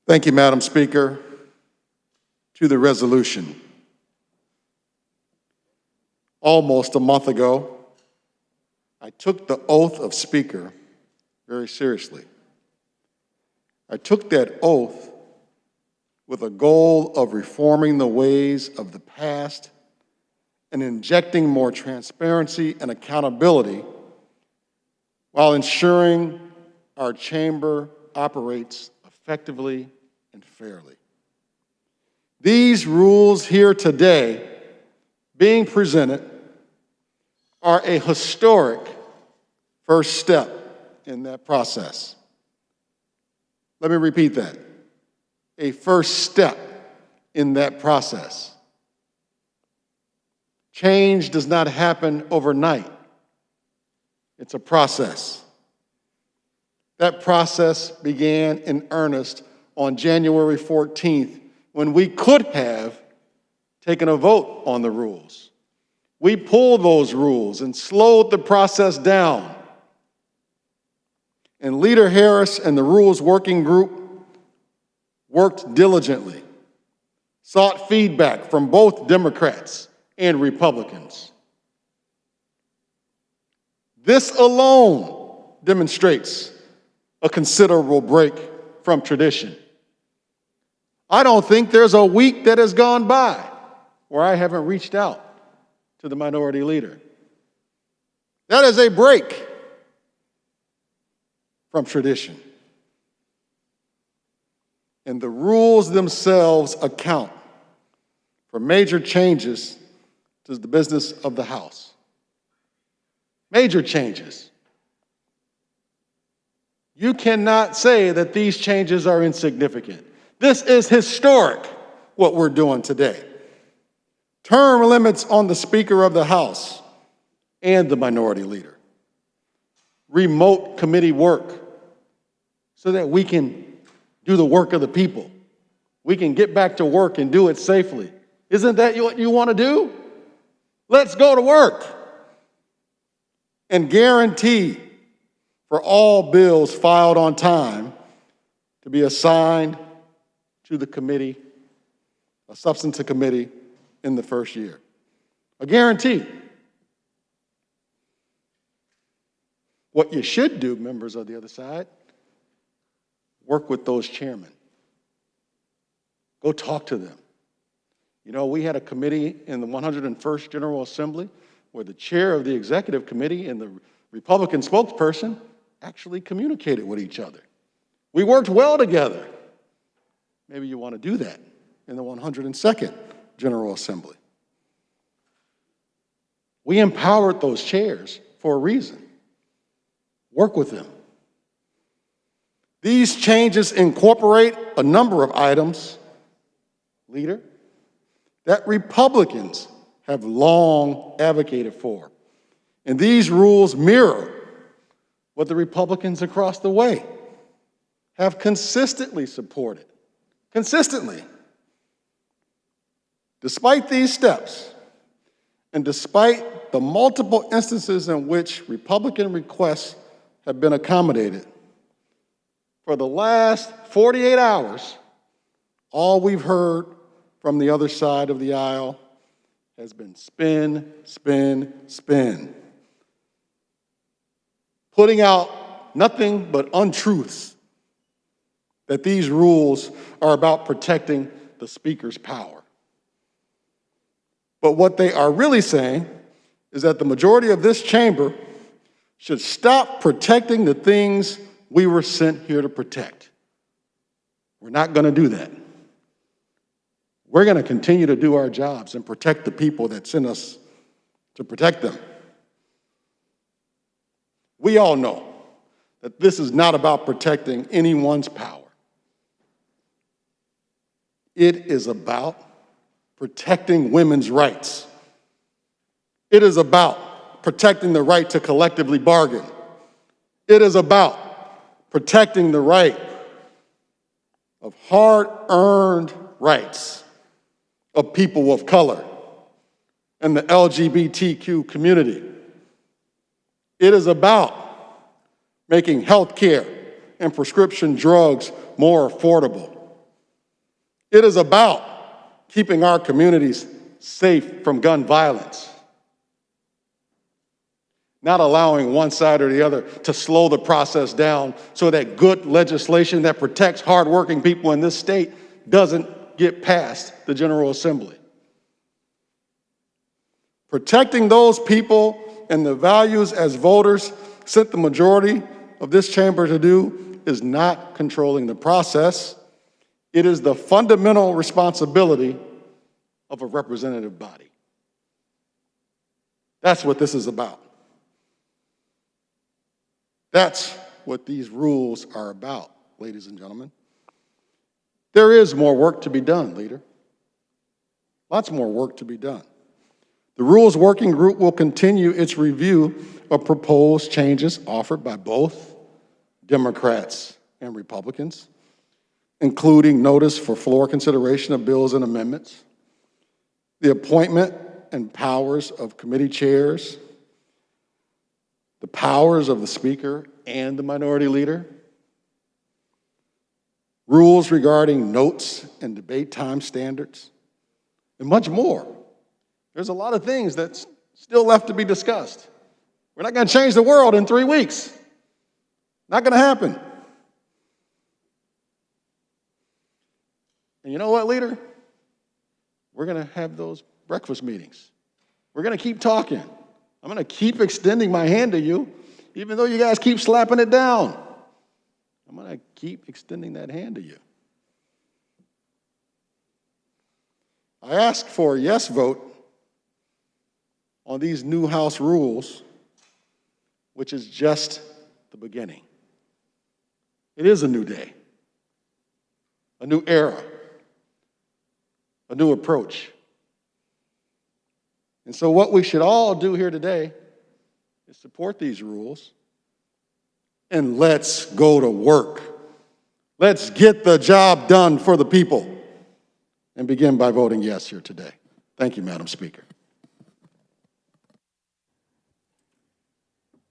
Thank you, Madam Speaker. To the resolution. Almost a month ago, I took the oath of Speaker very seriously. I took that oath with a goal of reforming the ways of the past and injecting more transparency and accountability while ensuring our chamber operates effectively and fairly. These rules here today being presented are a historic first step in that process. Let me repeat that. A first step in that process. Change does not happen overnight. It's a process. That process began in earnest on January 14th, when we could have taken a vote on the rules. We pulled those rules and slowed the process down. And Leader Harris and the Rules Working Group worked diligently, sought feedback from both Democrats and Republicans. This alone demonstrates a considerable break from tradition. I don't think there's a week that has gone by where I haven't reached out to the minority leader. That is a break from tradition. And the rules themselves account for major changes to the business of the House. Major changes. You cannot say that these changes are insignificant. This is historic, what we're doing today. Term limits on the Speaker of the House and the minority leader. Remote committee work so that we can do the work of the people. We can get back to work and do it safely. Isn't that what you want to do? Let's go to work. And guarantee for all bills filed on time to be assigned to the committee, a substantive committee in the first year. A guarantee. What you should do, members of the other side, work with those chairmen. Go talk to them. You know, we had a committee in the 101st General Assembly where the chair of the executive committee and the Republican spokesperson actually communicated with each other. We worked well together. Maybe you want to do that in the 102nd General Assembly. We empowered those chairs for a reason. Work with them. These changes incorporate a number of items, Leader, that Republicans have long advocated for. And these rules mirror what the Republicans across the way have consistently supported. Consistently. Despite these steps, and despite the multiple instances in which Republican requests have been accommodated, for the last 48 hours, all we've heard from the other side of the aisle has been spin, spin, spin. Putting out nothing but untruths that these rules are about protecting the Speaker's power. But what they are really saying is that the majority of this chamber should stop protecting the things we were sent here to protect. We're not going to do that. We're going to continue to do our jobs and protect the people that sent us to protect them. We all know that this is not about protecting anyone's power. It is about protecting women's rights. It is about protecting the right to collectively bargain. It is about protecting the right of hard-earned rights of people of color and the LGBTQ community. It is about making health care and prescription drugs more affordable. It is about keeping our communities safe from gun violence, not allowing one side or the other to slow the process down so that good legislation that protects hardworking people in this state doesn't get past the General Assembly. Protecting those people and the values as voters sent the majority of this chamber to do is not controlling the process. It is the fundamental responsibility of a representative body. That's what this is about. That's what these rules are about, ladies and gentlemen. There is more work to be done, leader. Lots more work to be done. The Rules Working Group will continue its review of proposed changes offered by both Democrats and Republicans, including notice for floor consideration of bills and amendments, the appointment and powers of committee chairs, the powers of the Speaker and the Minority Leader, rules regarding notes and debate time standards, and much more. There's a lot of things that's still left to be discussed. We're not going to change the world in 3 weeks. Not going to happen. And you know what, leader? We're going to have those breakfast meetings. We're going to keep talking. I'm going to keep extending my hand to you, even though you guys keep slapping it down. I'm going to keep extending that hand to you. I ask for a yes vote on these new House rules, which is just the beginning. It is a new day, a new era, a new approach. And so what we should all do here today is support these rules, and let's go to work. Let's get the job done for the people, and begin by voting yes here today. Thank you, Madam Speaker.